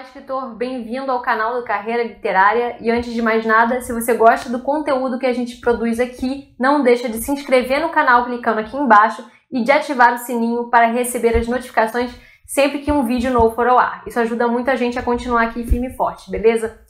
escritor, bem-vindo ao canal do Carreira Literária. E antes de mais nada, se você gosta do conteúdo que a gente produz aqui, não deixa de se inscrever no canal clicando aqui embaixo e de ativar o sininho para receber as notificações sempre que um vídeo novo for ao ar. Isso ajuda muito a gente a continuar aqui firme e forte, beleza?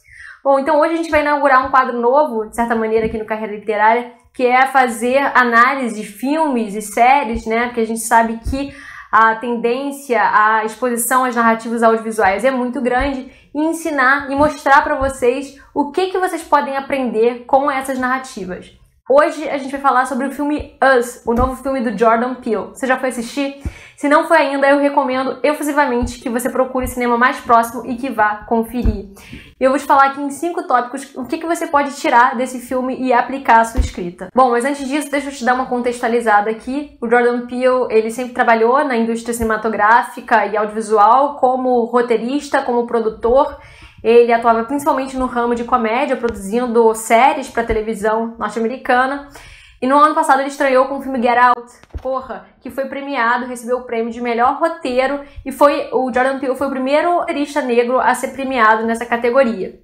Bom, então hoje a gente vai inaugurar um quadro novo, de certa maneira, aqui no Carreira Literária, que é fazer análise de filmes e séries, né? Porque a gente sabe que a tendência à exposição às narrativas audiovisuais é muito grande, e ensinar e mostrar para vocês o que vocês podem aprender com essas narrativas. Hoje a gente vai falar sobre o filme Us, o novo filme do Jordan Peele. Você já foi assistir? Se não foi ainda, eu recomendo efusivamente que você procure o cinema mais próximo e que vá conferir. Eu vou te falar aqui em 5 tópicos o que você pode tirar desse filme e aplicar à sua escrita. Bom, mas antes disso, deixa eu te dar uma contextualizada aqui. O Jordan Peele, ele sempre trabalhou na indústria cinematográfica e audiovisual como roteirista, como produtor. Ele atuava principalmente no ramo de comédia, produzindo séries para televisão norte-americana. E no ano passado ele estreou com o filme Get Out, que foi premiado, recebeu o prêmio de melhor roteiro, e o Jordan Peele foi o primeiro roteirista negro a ser premiado nessa categoria.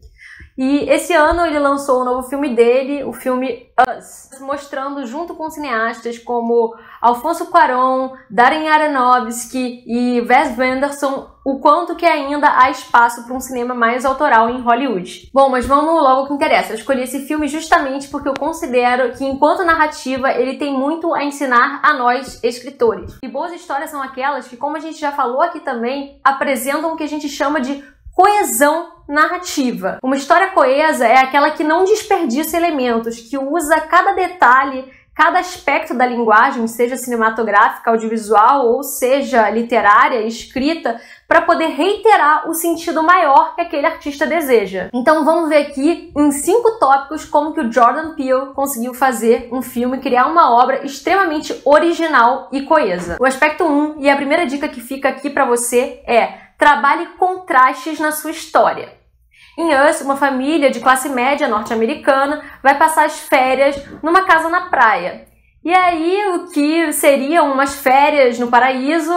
E esse ano ele lançou o novo filme dele, o filme Us, mostrando junto com cineastas como Alfonso Cuarón, Darren Aronofsky e Wes Anderson o quanto que ainda há espaço para um cinema mais autoral em Hollywood. Bom, mas vamos logo ao que interessa. Eu escolhi esse filme justamente porque eu considero que, enquanto narrativa, ele tem muito a ensinar a nós, escritores. E boas histórias são aquelas que, como a gente já falou aqui também, apresentam o que a gente chama de coesão narrativa. Uma história coesa é aquela que não desperdiça elementos, que usa cada detalhe, cada aspecto da linguagem, seja cinematográfica, audiovisual ou seja literária, escrita, para poder reiterar o sentido maior que aquele artista deseja. Então vamos ver aqui em 5 tópicos como que o Jordan Peele conseguiu fazer um filme, criar uma obra extremamente original e coesa. O aspecto 1, e a primeira dica que fica aqui para você é: trabalhe contrastes na sua história. Em Us, uma família de classe média norte-americana vai passar as férias numa casa na praia. E aí, o que seriam umas férias no paraíso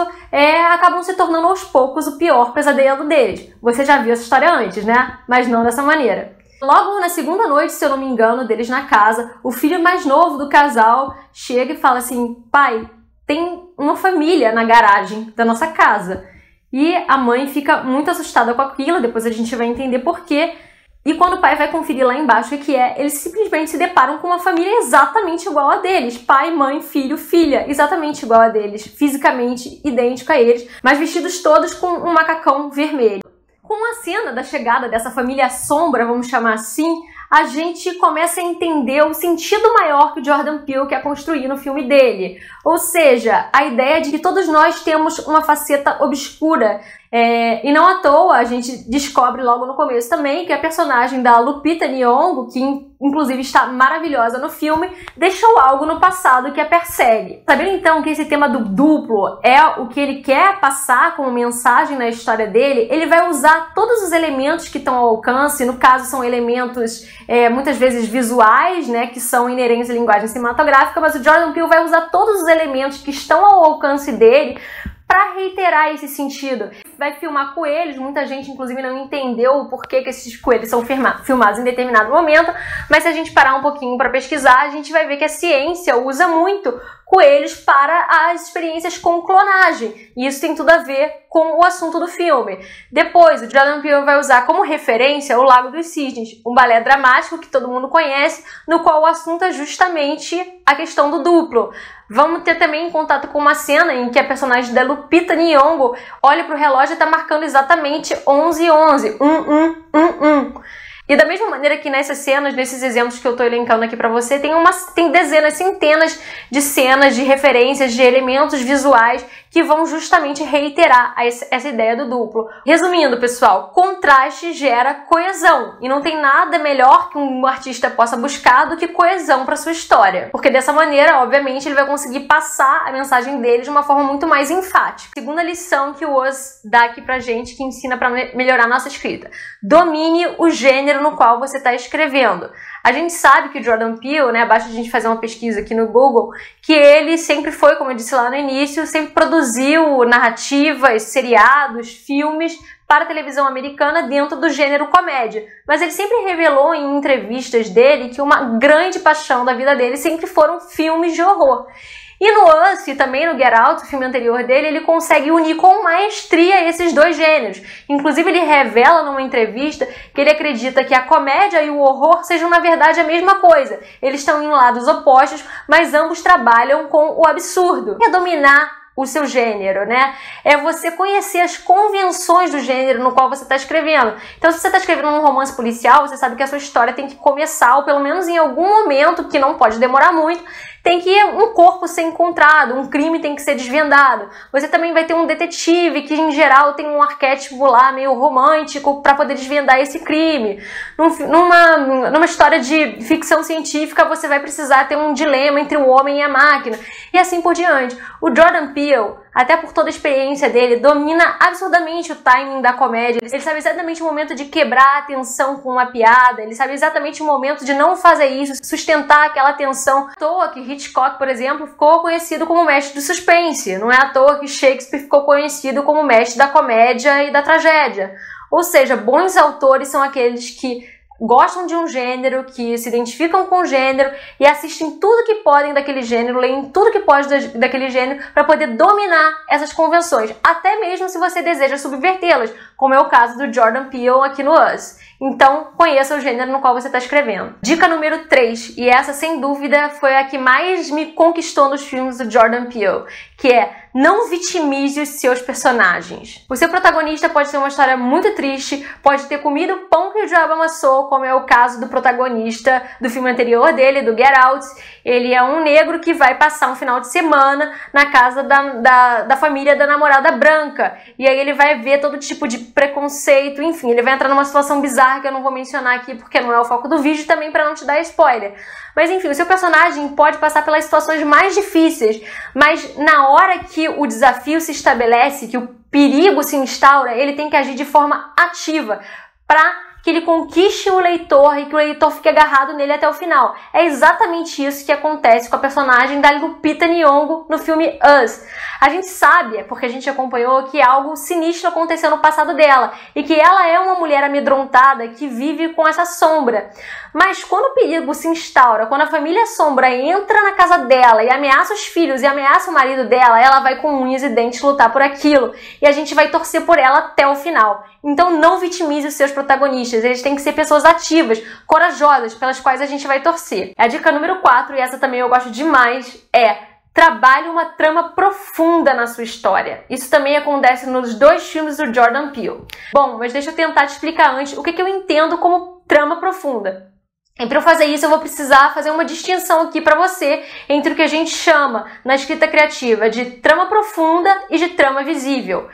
acabam se tornando aos poucos o pior pesadelo deles. Você já viu essa história antes, né? Mas não dessa maneira. Logo na segunda noite, se eu não me engano, deles na casa, o filho mais novo do casal chega e fala assim: pai, tem uma família na garagem da nossa casa. E a mãe fica muito assustada com aquilo, depois a gente vai entender por quê. E quando o pai vai conferir lá embaixo o que é, eles simplesmente se deparam com uma família exatamente igual a deles. Pai, mãe, filho, filha, exatamente igual a deles, fisicamente idêntico a eles, mas vestidos todos com um macacão vermelho. Com a cena da chegada dessa família sombra, vamos chamar assim, a gente começa a entender o sentido maior que o Jordan Peele quer construir no filme dele. Ou seja, a ideia de que todos nós temos uma faceta obscura. E não à toa, a gente descobre logo no começo também que a personagem da Lupita Nyong'o, que inclusive está maravilhosa no filme, deixou algo no passado que a persegue. Sabendo então que esse tema do duplo é o que ele quer passar como mensagem na história dele, ele vai usar todos os elementos que estão ao alcance. No caso, são elementos muitas vezes visuais, né, que são inerentes à linguagem cinematográfica, mas o Jordan Peele vai usar todos os elementos que estão ao alcance dele para reiterar esse sentido. Vai filmar coelhos, muita gente inclusive não entendeu o porquê que esses coelhos são filmados em determinado momento, mas se a gente parar um pouquinho para pesquisar, a gente vai ver que a ciência usa muito coelhos para as experiências com clonagem, e isso tem tudo a ver com o assunto do filme. Depois, o Jordan Peele vai usar como referência o Lago dos Cisnes, um balé dramático que todo mundo conhece, no qual o assunto é justamente a questão do duplo. Vamos ter também contato com uma cena em que a personagem da Lupita Nyong'o olha para o relógio e está marcando exatamente 11h11, 1111. E da mesma maneira que nessas cenas, nesses exemplos que eu estou elencando aqui para você, tem dezenas, centenas de cenas, de referências, de elementos visuais que vão justamente reiterar essa ideia do duplo. Resumindo, pessoal, contraste gera coesão. E não tem nada melhor que um artista possa buscar do que coesão para sua história. Porque dessa maneira, obviamente, ele vai conseguir passar a mensagem dele de uma forma muito mais enfática. Segunda lição que o Us dá aqui pra gente, que ensina para melhorar a nossa escrita: domine o gênero no qual você está escrevendo. A gente sabe que o Jordan Peele, né, basta a gente fazer uma pesquisa aqui no Google, que ele sempre foi, como eu disse lá no início, sempre produziu narrativas, seriados, filmes para a televisão americana dentro do gênero comédia. Mas ele sempre revelou em entrevistas dele que uma grande paixão da vida dele sempre foram filmes de horror. E no Us, e também no Get Out, o filme anterior dele, ele consegue unir com maestria esses dois gêneros. Inclusive, ele revela numa entrevista que ele acredita que a comédia e o horror sejam, na verdade, a mesma coisa. Eles estão em lados opostos, mas ambos trabalham com o absurdo. É dominar o seu gênero, né? É você conhecer as convenções do gênero no qual você está escrevendo. Então, se você está escrevendo um romance policial, você sabe que a sua história tem que começar, ou pelo menos em algum momento, que não pode demorar muito, tem que um corpo ser encontrado, um crime tem que ser desvendado. Você também vai ter um detetive que, em geral, tem um arquétipo lá meio romântico para poder desvendar esse crime. Numa história de ficção científica, você vai precisar ter um dilema entre o homem e a máquina. E assim por diante. O Jordan Peele, até por toda a experiência dele, domina absurdamente o timing da comédia. Ele sabe exatamente o momento de quebrar a tensão com uma piada, ele sabe exatamente o momento de não fazer isso, sustentar aquela tensão. À toa que Hitchcock, por exemplo, ficou conhecido como mestre do suspense. Não é à toa que Shakespeare ficou conhecido como mestre da comédia e da tragédia. Ou seja, bons autores são aqueles que gostam de um gênero, que se identificam com o gênero e assistem tudo que podem daquele gênero, leem tudo que pode daquele gênero para poder dominar essas convenções, até mesmo se você deseja subvertê-las, como é o caso do Jordan Peele aqui no Us. Então, conheça o gênero no qual você está escrevendo. Dica número 3, e essa sem dúvida foi a que mais me conquistou nos filmes do Jordan Peele, que é: não vitimize os seus personagens. O seu protagonista pode ter uma história muito triste, pode ter comido o pão que o diabo amassou, como é o caso do protagonista do filme anterior dele, do Get Out. Ele é um negro que vai passar um final de semana na casa da família da namorada branca. E aí ele vai ver todo tipo de preconceito, enfim, ele vai entrar numa situação bizarra que eu não vou mencionar aqui porque não é o foco do vídeo, também para não te dar spoiler. Mas enfim, o seu personagem pode passar pelas situações mais difíceis, mas na hora que o desafio se estabelece, que o perigo se instaura, ele tem que agir de forma ativa para que ele conquiste o leitor e que o leitor fique agarrado nele até o final. É exatamente isso que acontece com a personagem da Lupita Nyong'o no filme Us. A gente sabe, porque a gente acompanhou, que algo sinistro aconteceu no passado dela e que ela é uma mulher amedrontada que vive com essa sombra. Mas quando o perigo se instaura, quando a família sombra entra na casa dela e ameaça os filhos e ameaça o marido dela, ela vai com unhas e dentes lutar por aquilo. E a gente vai torcer por ela até o final. Então não vitimize os seus protagonistas, eles têm que ser pessoas ativas, corajosas, pelas quais a gente vai torcer. A dica número 4, e essa também eu gosto demais, é: trabalhe uma trama profunda na sua história. Isso também acontece nos dois filmes do Jordan Peele. Bom, mas deixa eu tentar te explicar antes o que eu entendo como trama profunda. E para eu fazer isso, eu vou precisar fazer uma distinção aqui para você entre o que a gente chama na escrita criativa de trama profunda e de trama visível.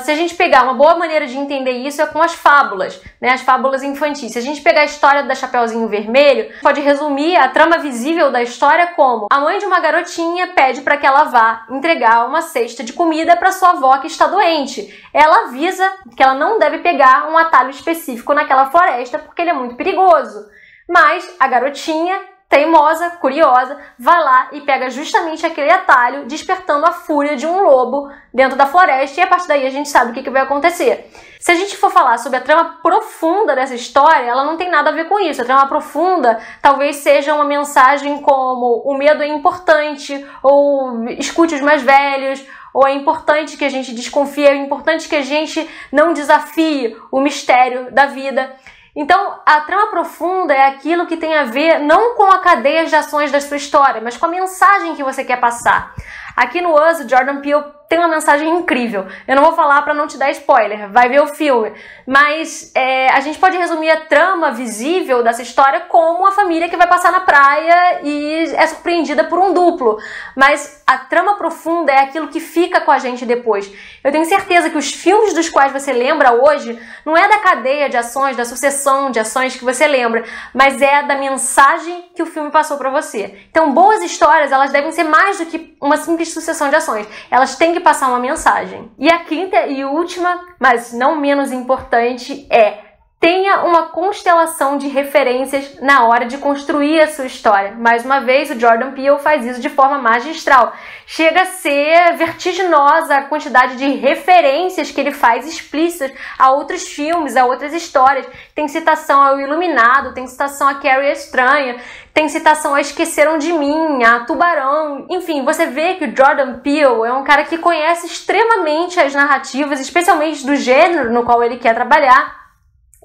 Se a gente pegar uma boa maneira de entender isso é com as fábulas, né? As fábulas infantis. Se a gente pegar a história da Chapeuzinho Vermelho, pode resumir a trama visível da história como: a mãe de uma garotinha pede para que ela vá entregar uma cesta de comida para sua avó que está doente. Ela avisa que ela não deve pegar um atalho específico naquela floresta porque ele é muito perigoso. Mas a garotinha, teimosa, curiosa, vai lá e pega justamente aquele atalho, despertando a fúria de um lobo dentro da floresta, e a partir daí a gente sabe o que vai acontecer. Se a gente for falar sobre a trama profunda dessa história, ela não tem nada a ver com isso. A trama profunda talvez seja uma mensagem como: o medo é importante, ou escute os mais velhos, ou é importante que a gente desconfie, é importante que a gente não desafie o mistério da vida. Então, a trama profunda é aquilo que tem a ver não com a cadeia de ações da sua história, mas com a mensagem que você quer passar. Aqui no Us, o Jordan Peele tem uma mensagem incrível. Eu não vou falar para não te dar spoiler, vai ver o filme. Mas a gente pode resumir a trama visível dessa história como uma família que vai passar na praia e é surpreendida por um duplo. Mas a trama profunda é aquilo que fica com a gente depois. Eu tenho certeza que os filmes dos quais você lembra hoje não é da cadeia de ações, da sucessão de ações que você lembra, mas é da mensagem que o filme passou para você. Então, boas histórias, elas devem ser mais do que uma simples sucessão de ações. Elas têm que passar uma mensagem. E a quinta e última, mas não menos importante, é: tenha uma constelação de referências na hora de construir a sua história. Mais uma vez, o Jordan Peele faz isso de forma magistral. Chega a ser vertiginosa a quantidade de referências que ele faz explícitas a outros filmes, a outras histórias. Tem citação ao Iluminado, tem citação a Carrie a Estranha, tem citação a Esqueceram de Mim, a Tubarão. Enfim, você vê que o Jordan Peele é um cara que conhece extremamente as narrativas, especialmente do gênero no qual ele quer trabalhar,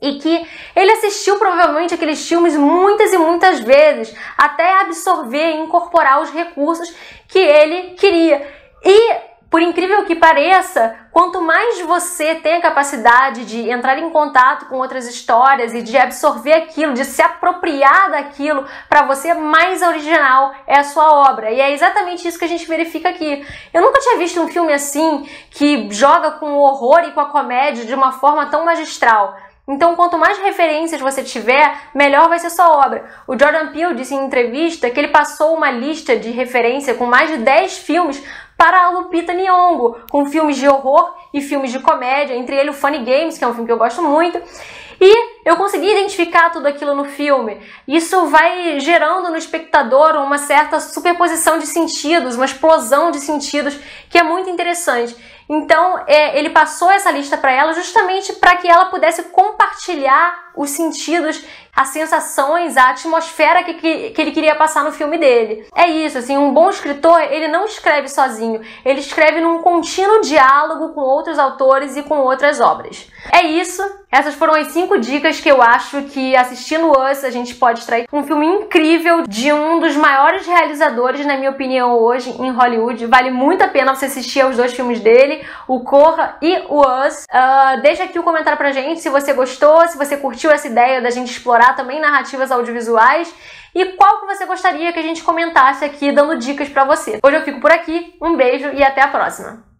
e que ele assistiu provavelmente aqueles filmes muitas e muitas vezes, até absorver e incorporar os recursos que ele queria. E, por incrível que pareça, quanto mais você tem a capacidade de entrar em contato com outras histórias e de absorver aquilo, de se apropriar daquilo, para você, mais original é a sua obra. E é exatamente isso que a gente verifica aqui. Eu nunca tinha visto um filme assim, que joga com o horror e com a comédia de uma forma tão magistral. Então, quanto mais referências você tiver, melhor vai ser sua obra. O Jordan Peele disse em entrevista que ele passou uma lista de referência com mais de 10 filmes para a Lupita Nyong'o, com filmes de horror e filmes de comédia, entre ele o Funny Games, que é um filme que eu gosto muito. E eu consegui identificar tudo aquilo no filme. Isso vai gerando no espectador uma certa superposição de sentidos, uma explosão de sentidos, que é muito interessante. Então, ele passou essa lista para ela justamente para que ela pudesse compartilhar os sentidos, as sensações, a atmosfera que ele queria passar no filme dele. É isso, assim, um bom escritor, ele não escreve sozinho, ele escreve num contínuo diálogo com outros autores e com outras obras. É isso, essas foram as 5 dicas que eu acho que, assistindo Us, a gente pode extrair um filme incrível de um dos maiores realizadores, na minha opinião, hoje em Hollywood. Vale muito a pena você assistir aos 2 filmes dele, o Corra e o Us. Deixa aqui o comentário pra gente se você gostou, se você curtiu essa ideia da gente explorar também narrativas audiovisuais e qual que você gostaria que a gente comentasse aqui dando dicas pra você. Hoje eu fico por aqui, um beijo e até a próxima!